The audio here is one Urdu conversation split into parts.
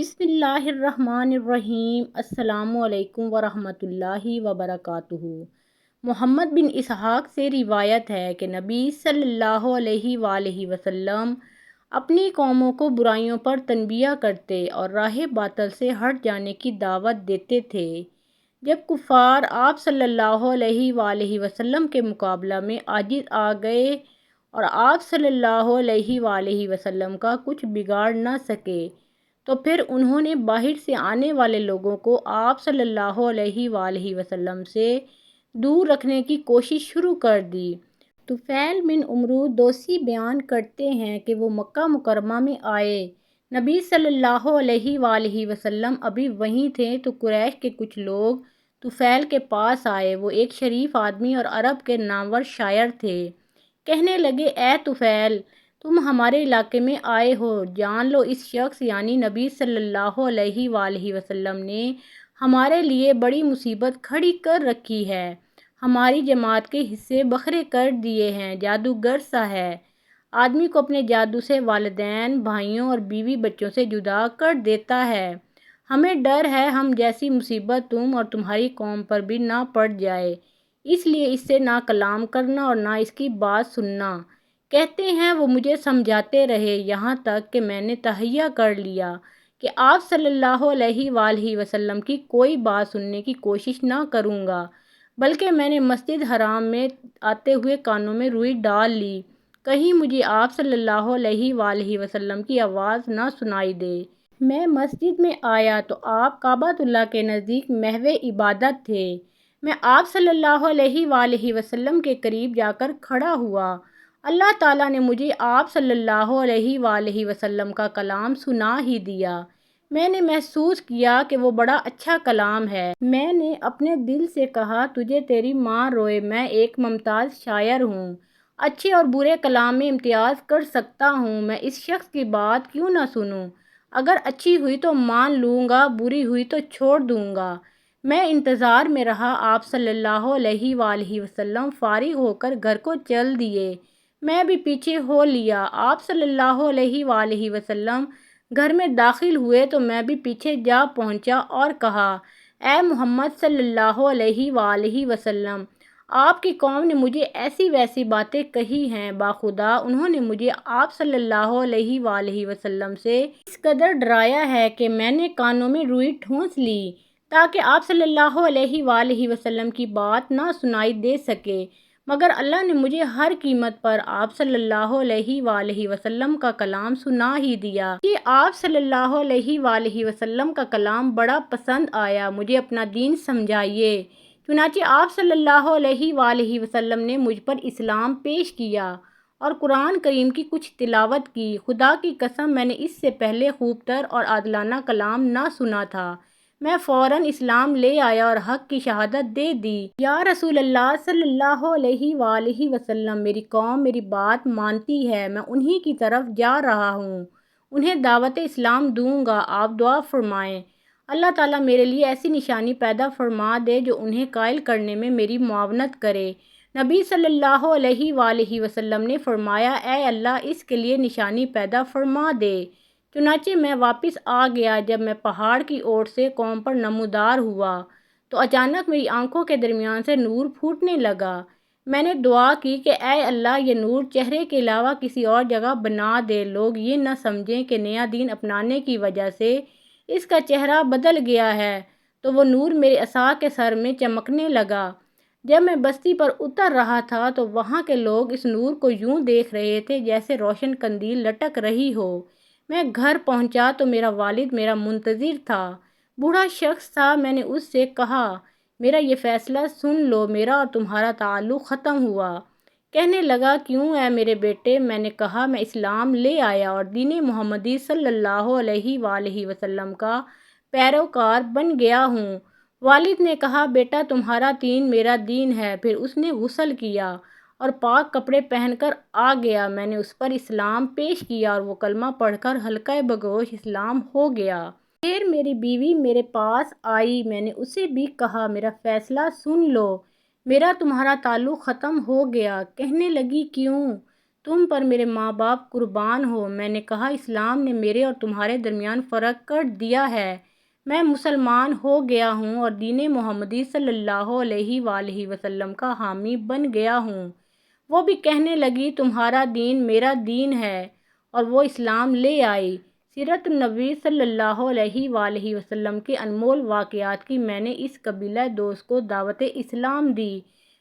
بسم اللہ الرحمن الرحیم۔ السلام علیکم ورحمۃ اللہ وبرکاتہ۔ محمد بن اسحاق سے روایت ہے کہ نبی صلی اللہ علیہ وآلہ وسلم اپنی قوموں کو برائیوں پر تنبیہ کرتے اور راہ باطل سے ہٹ جانے کی دعوت دیتے تھے۔ جب کفار آپ صلی اللہ علیہ وآلہ وسلم کے مقابلہ میں عاجز آ گئے اور آپ صلی اللہ علیہ وآلہ وسلم کا کچھ بگاڑ نہ سکے تو پھر انہوں نے باہر سے آنے والے لوگوں کو آپ صلی اللہ علیہ وآلہ وسلم سے دور رکھنے کی کوشش شروع کر دی۔ طفیل بن عمرو دوسی بیان کرتے ہیں کہ وہ مکہ مکرمہ میں آئے۔ نبی صلی اللہ علیہ وآلہ وسلم ابھی وہیں تھے تو قریش کے کچھ لوگ طفیل کے پاس آئے۔ وہ ایک شریف آدمی اور عرب کے نامور شاعر تھے۔ کہنے لگے، اے طفیل، تم ہمارے علاقے میں آئے ہو، جان لو اس شخص یعنی نبی صلی اللہ علیہ وآلہ وسلم نے ہمارے لیے بڑی مصیبت کھڑی کر رکھی ہے۔ ہماری جماعت کے حصے بکھرے کر دیے ہیں، جادوگر سا ہے۔ آدمی کو اپنے جادو سے والدین، بھائیوں اور بیوی بچوں سے جدا کر دیتا ہے۔ ہمیں ڈر ہے ہم جیسی مصیبت تم اور تمہاری قوم پر بھی نہ پڑ جائے، اس لیے اس سے نہ کلام کرنا اور نہ اس کی بات سننا۔ کہتے ہیں وہ مجھے سمجھاتے رہے یہاں تک کہ میں نے تہیہ کر لیا کہ آپ صلی اللہ علیہ وآلہ وسلم کی کوئی بات سننے کی کوشش نہ کروں گا، بلکہ میں نے مسجد حرام میں آتے ہوئے کانوں میں روئی ڈال لی، کہیں مجھے آپ صلی اللہ علیہ وآلہ وسلم کی آواز نہ سنائی دے۔ میں مسجد میں آیا تو آپ کعبۃ اللہ کے نزدیک محو عبادت تھے۔ میں آپ صلی اللہ علیہ وآلہ وسلم کے قریب جا کر کھڑا ہوا۔ اللہ تعالیٰ نے مجھے آپ صلی اللہ علیہ وآلہ وسلم کا کلام سنا ہی دیا۔ میں نے محسوس کیا کہ وہ بڑا اچھا کلام ہے۔ میں نے اپنے دل سے کہا، تجھے تیری ماں روئے، میں ایک ممتاز شاعر ہوں، اچھے اور برے کلام میں امتیاز کر سکتا ہوں، میں اس شخص کی بات کیوں نہ سنوں؟ اگر اچھی ہوئی تو مان لوں گا، بری ہوئی تو چھوڑ دوں گا۔ میں انتظار میں رہا۔ آپ صلی اللہ علیہ وآلہ وسلم فارغ ہو کر گھر کو چل دیے۔ میں بھی پیچھے ہو لیا۔ آپ صلی اللہ علیہ وآلہ وسلم گھر میں داخل ہوئے تو میں بھی پیچھے جا پہنچا اور کہا، اے محمد صلی اللہ علیہ وآلہ وسلم، آپ کی قوم نے مجھے ایسی ویسی باتیں کہی ہیں، باخدا انہوں نے مجھے آپ صلی اللہ علیہ وآلہ وسلم سے اس قدر ڈرایا ہے کہ میں نے کانوں میں روئی ٹھونس لی تاکہ آپ صلی اللہ علیہ وآلہ وسلم کی بات نہ سنائی دے سکے، مگر اللہ نے مجھے ہر قیمت پر آپ صلی اللہ علیہ وآلہ وسلم کا کلام سنا ہی دیا۔ کہ آپ صلی اللہ علیہ وآلہ وسلم کا کلام بڑا پسند آیا، مجھے اپنا دین سمجھائیے۔ چنانچہ آپ صلی اللہ علیہ وآلہ وسلم نے مجھ پر اسلام پیش کیا اور قرآن کریم کی کچھ تلاوت کی۔ خدا کی قسم میں نے اس سے پہلے خوب تر اور عادلانہ کلام نہ سنا تھا۔ میں فوراً اسلام لے آیا اور حق کی شہادت دے دی۔ یا رسول اللہ صلی اللہ علیہ وآلہ وسلم، میری قوم میری بات مانتی ہے، میں انہی کی طرف جا رہا ہوں، انہیں دعوت اسلام دوں گا، آپ دعا فرمائیں۔ اللہ تعالیٰ میرے لیے ایسی نشانی پیدا فرما دے جو انہیں قائل کرنے میں میری معاونت کرے۔ نبی صلی اللہ علیہ وآلہ وسلم نے فرمایا، اے اللہ اس کے لیے نشانی پیدا فرما دے۔ چنانچہ میں واپس آ گیا۔ جب میں پہاڑ کی اوٹ سے قوم پر نمودار ہوا تو اچانک میری آنکھوں کے درمیان سے نور پھوٹنے لگا۔ میں نے دعا کی کہ اے اللہ یہ نور چہرے کے علاوہ کسی اور جگہ بنا دے، لوگ یہ نہ سمجھیں کہ نیا دین اپنانے کی وجہ سے اس کا چہرہ بدل گیا ہے۔ تو وہ نور میرے عصا کے سر میں چمکنے لگا۔ جب میں بستی پر اتر رہا تھا تو وہاں کے لوگ اس نور کو یوں دیکھ رہے تھے جیسے روشن قندیل لٹک رہی ہو۔ میں گھر پہنچا تو میرا والد میرا منتظر تھا۔ بوڑھا شخص تھا۔ میں نے اس سے کہا، میرا یہ فیصلہ سن لو، میرا اور تمہارا تعلق ختم ہوا۔ کہنے لگا، کیوں اے میرے بیٹے؟ میں نے کہا، میں اسلام لے آیا اور دین محمدی صلی اللہ علیہ وآلہ وسلم کا پیروکار بن گیا ہوں۔ والد نے کہا، بیٹا تمہارا دین میرا دین ہے۔ پھر اس نے غسل کیا اور پاک کپڑے پہن کر آ گیا۔ میں نے اس پر اسلام پیش کیا اور وہ کلمہ پڑھ کر حلقہ بگوش اسلام ہو گیا۔ پھر میری بیوی میرے پاس آئی۔ میں نے اسے بھی کہا، میرا فیصلہ سن لو، میرا تمہارا تعلق ختم ہو گیا۔ کہنے لگی، کیوں؟ تم پر میرے ماں باپ قربان ہو۔ میں نے کہا اسلام نے میرے اور تمہارے درمیان فرق کر دیا ہے، میں مسلمان ہو گیا ہوں اور دین محمدی صلی اللہ علیہ وآلہ وسلم کا حامی بن گیا ہوں۔ وہ بھی کہنے لگی تمہارا دین میرا دین ہے، اور وہ اسلام لے آئی۔ سیرت النبی صلی اللہ علیہ وآلہ وسلم کے انمول واقعات کی میں نے اس قبیلہ دوست کو دعوت اسلام دی،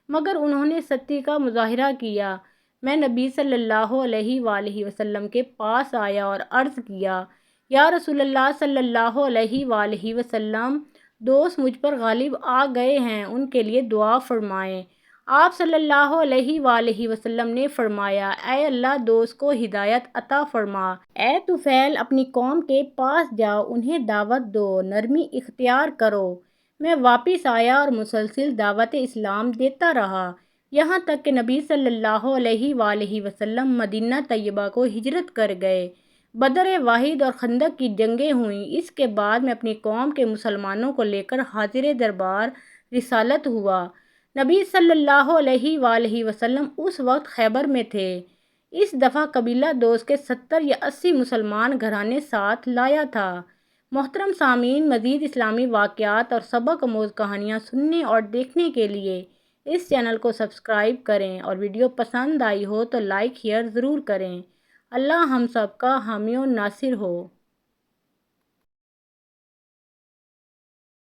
مگر انہوں نے سختی کا مظاہرہ کیا۔ میں نبی صلی اللہ علیہ وآلہ وسلم کے پاس آیا اور عرض کیا، یا رسول اللہ صلی اللہ علیہ وآلہ وسلم، دوست مجھ پر غالب آ گئے ہیں، ان کے لیے دعا فرمائیں۔ آپ صلی اللہ علیہ وآلہ وسلم نے فرمایا، اے اللہ دوست کو ہدایت عطا فرما۔ اے طفیل، اپنی قوم کے پاس جاؤ، انہیں دعوت دو، نرمی اختیار کرو۔ میں واپس آیا اور مسلسل دعوت اسلام دیتا رہا، یہاں تک کہ نبی صلی اللہ علیہ وآلہ وسلم مدینہ طیبہ کو ہجرت کر گئے۔ بدر واحد اور خندق کی جنگیں ہوئیں۔ اس کے بعد میں اپنی قوم کے مسلمانوں کو لے کر حاضر دربار رسالت ہوا۔ نبی صلی اللہ علیہ وآلہ وسلم اس وقت خیبر میں تھے۔ اس دفعہ قبیلہ دوست کے 70 یا 80 مسلمان گھرانے ساتھ لایا تھا۔ محترم سامعین، مزید اسلامی واقعات اور سبق آموز کہانیاں سننے اور دیکھنے کے لیے اس چینل کو سبسکرائب کریں، اور ویڈیو پسند آئی ہو تو لائک شیئر ضرور کریں۔ اللہ ہم سب کا حامی و ناصر ہو۔